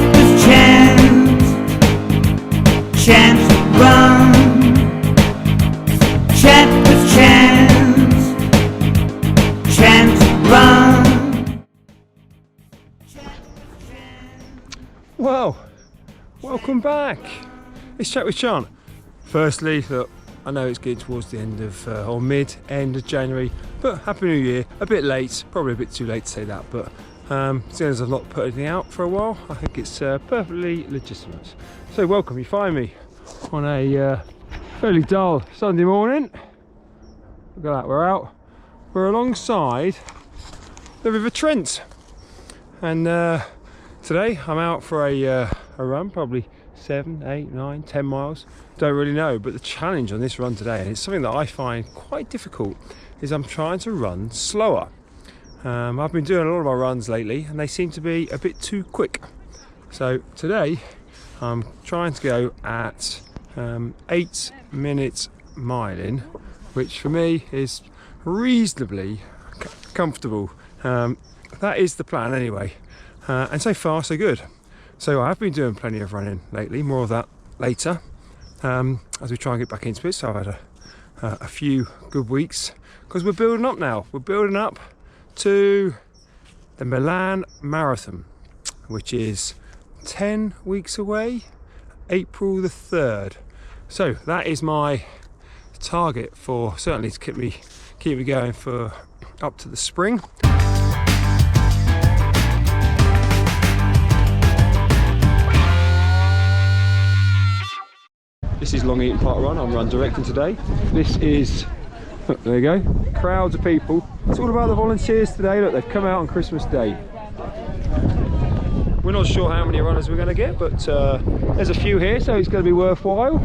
with Chant. Chant, run. Chant with Chant. Chant, run. Well, welcome back. It's Chat with Chant. Firstly, look, I know it's getting towards the end of, or mid-end of January, but Happy New Year. A bit late, probably a bit too late to say that, but seeing as I've not put anything out for a while, I think it's perfectly legitimate. So welcome, you find me on a fairly dull Sunday morning. Look at that, we're alongside the River Trent. And today I'm out for a run, probably 7, 8, 9, 10 miles, don't really know, but the challenge on this run today, and it's something that I find quite difficult, is I'm trying to run slower. I've been doing a lot of my runs lately and they seem to be a bit too quick. So today I'm trying to go at 8 minutes miling, which for me is reasonably comfortable. That is the plan anyway, and so far so good. So I have been doing plenty of running lately, more of that later as we try and get back into it. So I've had a few good weeks because we're building up now. We're building up to the Milan Marathon, which is 10 weeks away, April the 3rd. So that is my target for, certainly to keep me going for up to the spring. This is Long Eaton Park Run. I'm run directing today. This is, look, there you go, crowds of people. It's all about the volunteers today. Look, they've come out on Christmas Day. We're not sure how many runners we're going to get, but there's a few here, so it's going to be worthwhile.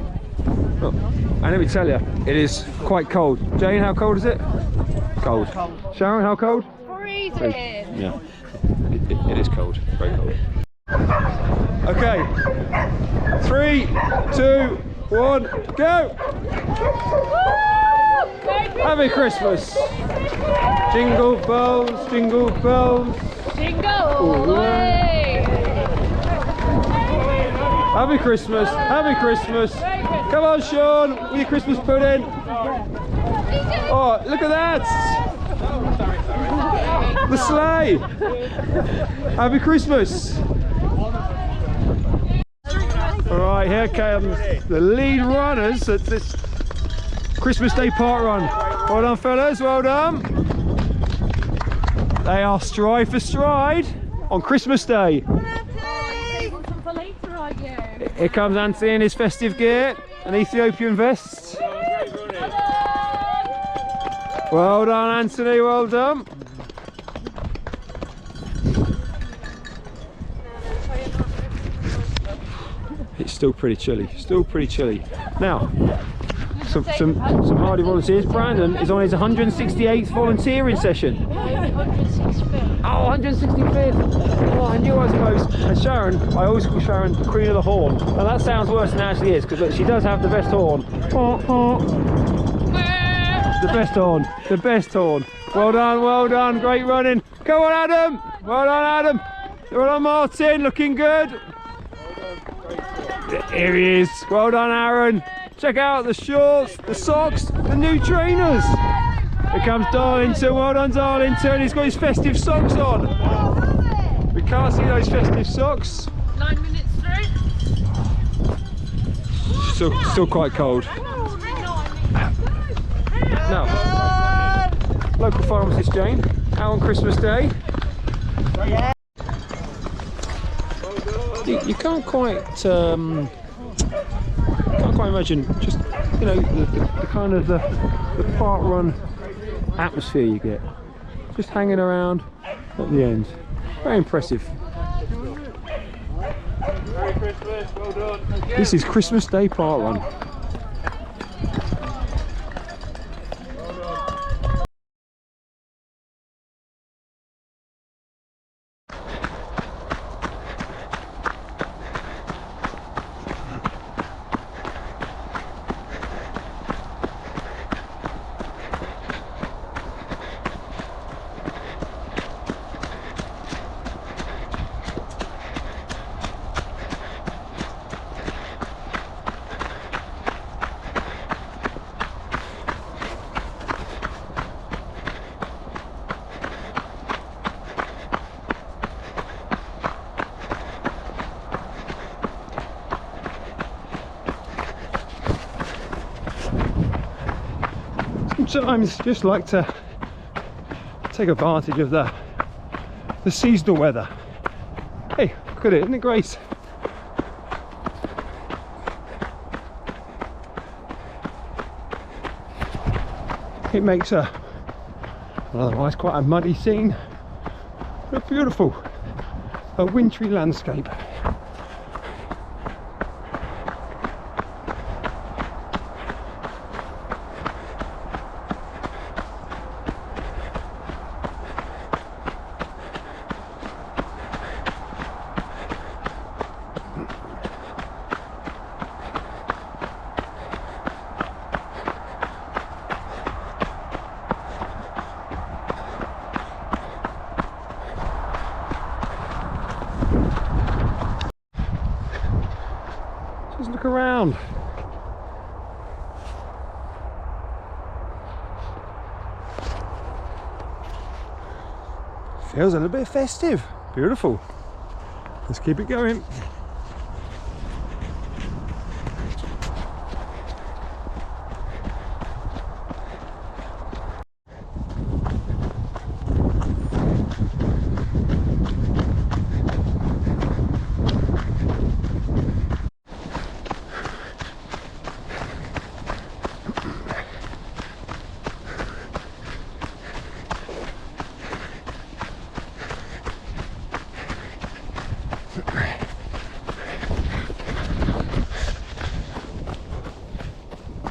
Look, and let me tell you, it is quite cold. Jane, how cold is it? Cold. Sharon, how cold? Freezing. Yeah, it is cold, very cold. Okay, 3, 2, 1, go! Happy Christmas! Jingle bells, jingle bells. Jingle all the way! Happy Christmas, happy Christmas. Come on, Sean, with your Christmas pudding. Oh, look at that! The sleigh! Happy Christmas! Alright, here comes the lead runners at this Christmas Day Park Run. Well done, fellas, well done. They are stride for stride on Christmas Day. Here comes Anthony in his festive gear, an Ethiopian vest. Well done, Anthony, well done. It's still pretty chilly, Now, some hardy volunteers. Brandon is on his 168th volunteering session. 165th. Oh, 165th. Oh, I knew I was close. And Sharon, I always call Sharon the Queen of the Horn. And that sounds worse than it actually is, because she does have the best horn. The best horn, the best horn. Well done, great running. Come on, Adam. Well done, Adam. Well done, Martin, looking good. Here he is. Well done, Aaron. Check out the shorts, the socks, the new trainers. Here comes Darlington. Well done, Darlington. He's got his festive socks on. We can't see those festive socks. 9 minutes through. Still quite cold. Now, local pharmacist Jane, out on Christmas Day. You can't quite imagine just, you know, the kind of the park run atmosphere you get, just hanging around at the end. Very impressive. Merry Christmas, well done. This is Christmas Day Park Run. sometimes just like to take advantage of the seasonal weather. Hey, look at it, isn't it great? It makes a otherwise quite a muddy scene, but beautiful, a wintry landscape. Just look around. Feels a little bit festive. Beautiful. Let's keep it going.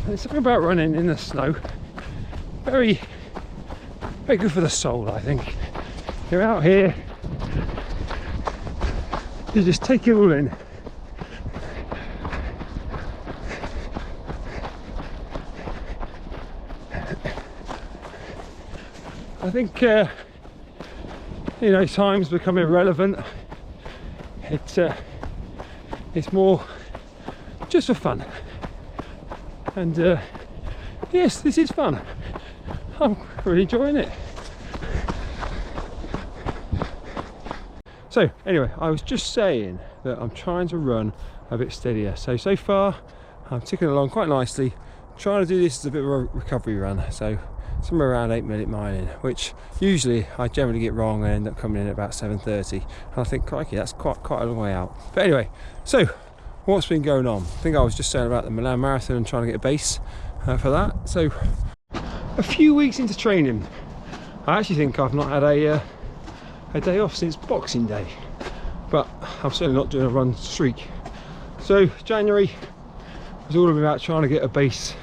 There's something about running in the snow, very good for the soul, I think. You're out here, you just take it all in. I think you know, time's become irrelevant. It's more just for fun. And yes, this is fun. I'm really enjoying it. So anyway, I was just saying that I'm trying to run a bit steadier. So far I'm ticking along quite nicely, trying to do this as a bit of a recovery run, so somewhere around 8-minute miling, which usually I generally get wrong and end up coming in at about 7:30, and I think, crikey, that's quite a long way out. But anyway, so what's been going on? I think I was just saying about the Milan Marathon and trying to get a base for that. So a few weeks into training, I actually think I've not had a day off since Boxing Day, but I'm certainly not doing a run streak. So January was all about trying to get a base,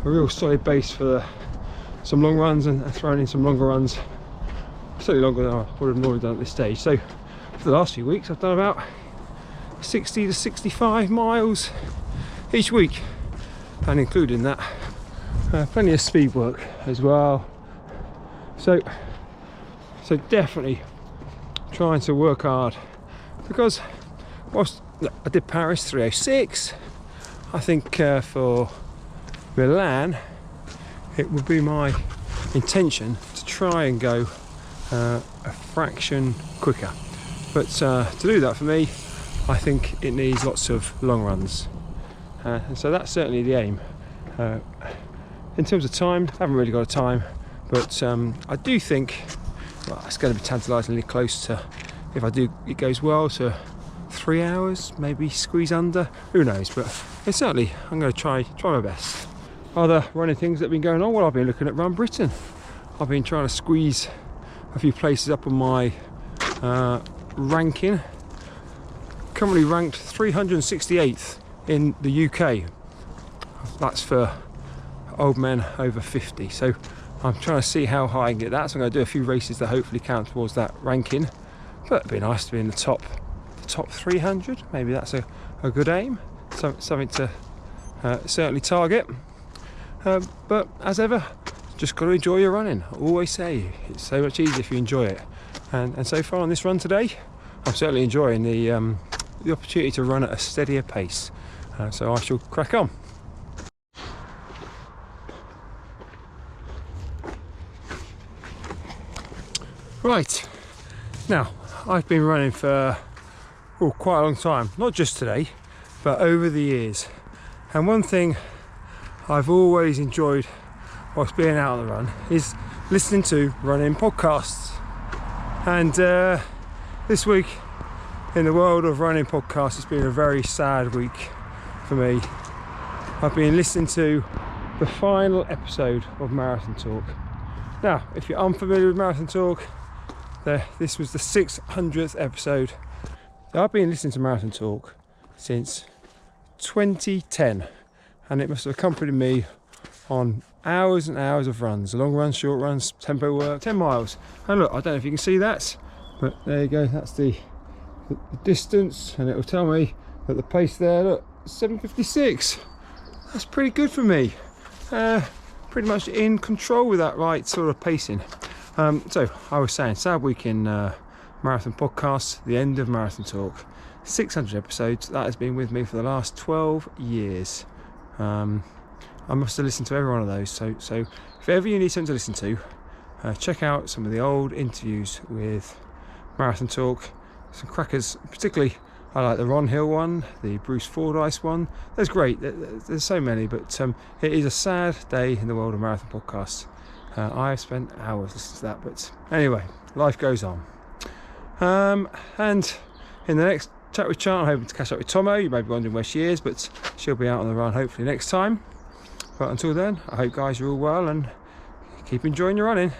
a real solid base for some long runs, and throwing in some longer runs, certainly longer than I would have normally done at this stage. So for the last few weeks I've done about 60 to 65 miles each week, and including that plenty of speed work as well. So definitely trying to work hard, because whilst I did Paris 3:06, I think for Milan it would be my intention to try and go a fraction quicker, but to do that for me I think it needs lots of long runs, and so that's certainly the aim. In terms of time, I haven't really got a time, but I do think, well, it's going to be tantalisingly close to, if I do, it goes well, to 3 hours, maybe squeeze under, who knows, but it's certainly, I'm going to try my best. Other running things that have been going on, well, I've been looking at Run Britain. I've been trying to squeeze a few places up on my ranking. Currently ranked 368th in the UK. That's for old men over 50. So I'm trying to see how high I can get that. So I'm going to do a few races that hopefully count towards that ranking. But it'd be nice to be in the top 300. Maybe that's a good aim. Something to certainly target. But as ever, just got to enjoy your running. I always say it's so much easier if you enjoy it. And so far on this run today, I'm certainly enjoying the opportunity to run at a steadier pace, so I shall crack on. Right, now I've been running for quite a long time, not just today but over the years, and one thing I've always enjoyed whilst being out on the run is listening to running podcasts. And this week in the world of running podcasts, it's been a very sad week for me. I've been listening to the final episode of Marathon Talk. Now, if you're unfamiliar with Marathon Talk, this was the 600th episode. I've been listening to Marathon Talk since 2010, and it must have accompanied me on hours and hours of runs, long runs, short runs, tempo work, 10 miles. And look, I don't know if you can see that, but there you go, that's the distance, and it will tell me that the pace there, look, 7:56. That's pretty good for me. Pretty much in control with that right sort of pacing. So I was saying, sad week in Marathon Podcasts, the end of Marathon Talk. 600 episodes, that has been with me for the last 12 years. I must have listened to every one of those, so if ever you need something to listen to, check out some of the old interviews with Marathon Talk. Some crackers, particularly I like the Ron Hill one, the Bruce Fordyce one. That's great, there's so many, but it is a sad day in the world of Marathon Podcasts. I have spent hours listening to that, but anyway, life goes on. And in the next chat with Chant, I'm hoping to catch up with Tomo. You may be wondering where she is, but she'll be out on the run hopefully next time. But until then, I hope guys you're all well and keep enjoying your running.